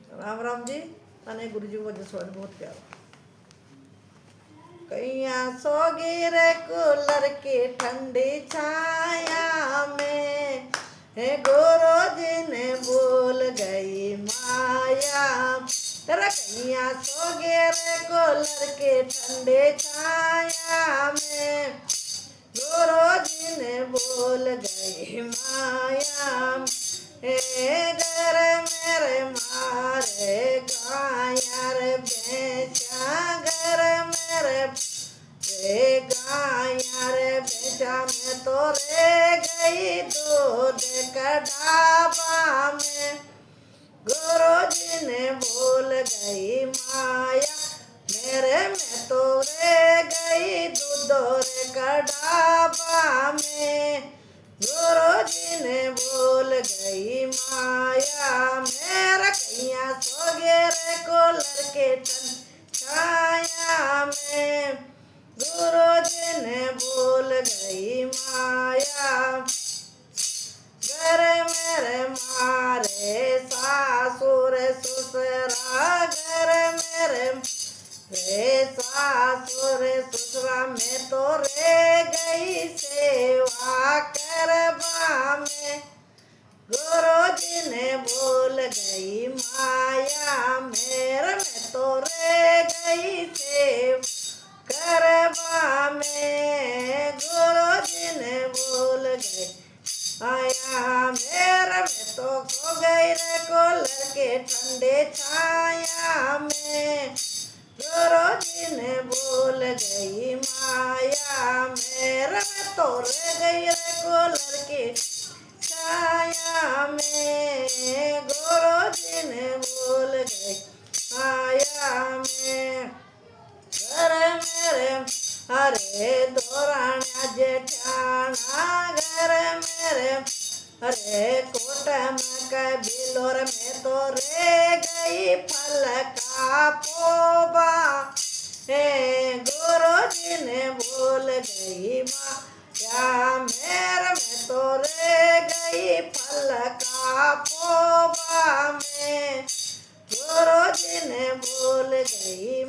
राम राम जी। अने गुरु जी वजह से बहुत प्यारा। कैया सोगी रे कूलर की ठंडी छाया में, हे गुरु जी ने भूल गई माया। तेरा कैया सोगी रे कूलर की ठंडी छाया में, गुरु जी ने भूल गई माया। हे घर मेरे मारे गाया रे बेचा, घर मेरे रे गाया रे बेचा। मैं तो रे गई दूध का ढाबा में, गुरु जी ने भूल गई माया। मेरे में तो रे गई दूध का ढाबा में, गुरु जी ने भूल गई माया। मेरा कैया सो गे रे कूलर के छाया में, गुरु जी ने भूल गई माया। घर मेरे मारे सासुर ससुरा, घर मेरे रे सासुर ससुरा। में तो रे गई सेवा करवा में, गुरु जी ने भूल गई माया। मेरे में तो रे गई सेवा करवा में, गुरु जी ने भूल गई माया। मेरे में तो सो गई रे कूलर के ठंडे छाया में, गुरु जी ने भूल गई माया। मेरे में तो रह गई रे कूलर की छाया में, गुरु जी ने भूल गई माया में। घर मेरे अरे दोराना जेठाना, घर मेरे अरे कोट में बिलोर में तो रे गई फल का पोबा। हे गुरु जी ने भूल गई माया। मेरे में तो रे गई फल का पोबा में, गुरु जी ने भूल गई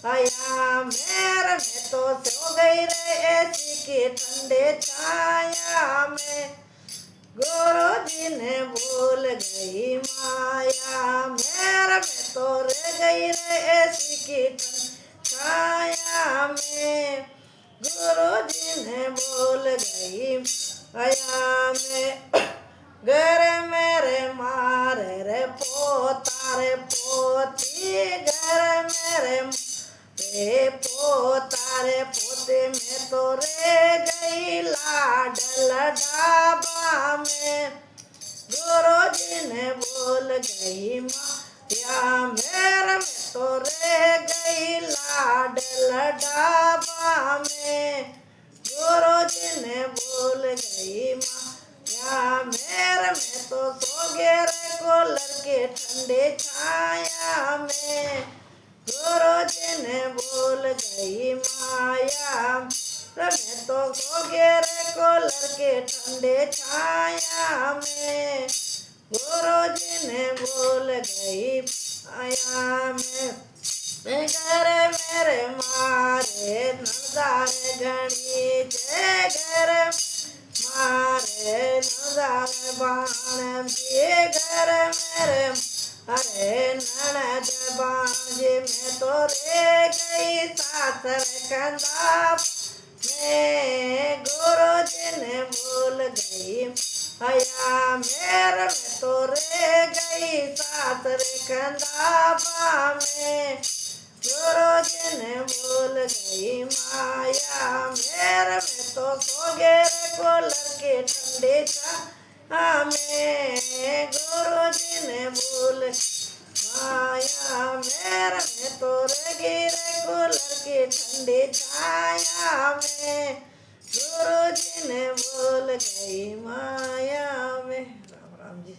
माया। मेरे में तो सो गई रे ऐसी की ठंडे छाया में, गुरु जी ने भूल गई माया। मेरे में तो रह गई रे ऐसी की छाया में, गुरु जी ने भूल गई माया में। घर मेरे मारे रे पोता रे पोती, घर मेरे रे पोता रे पोते। में तो रे गई लाडल ढाबा में, गुरु जी ने भूल गई माया। मेरे में तो रे गई लाडल ढाबा में, गुरु जी ने भूल गई माया। मेरे में तो सो गे रे कूलर के ठंडे छाया में, गुरु जी ने भूल गई माया। मैं तो सो गे रे कूलर के ठंडे छाया में, गुरु जी ने भूल गई माया में। घर मेरे मारे नंदार घनी जे, घर मारे नंदार बाण जी, घर मेरे अरे ननद बांजे। में तो रे गई सासर कंदा में, गुरु जी ने भूल गई माया। मेरे में तो रे गई सासर कंदा में, गुरु जी ने भूल गई माया। मेरे में तो सो गे रे कूलर के ठंडे छाया में, गुरु जी ने भूल माया। मेरे में तो रह गई रे कूलर के ठंडे छाया में, गुरु जी ने भूल गई माया में। राम राम जी।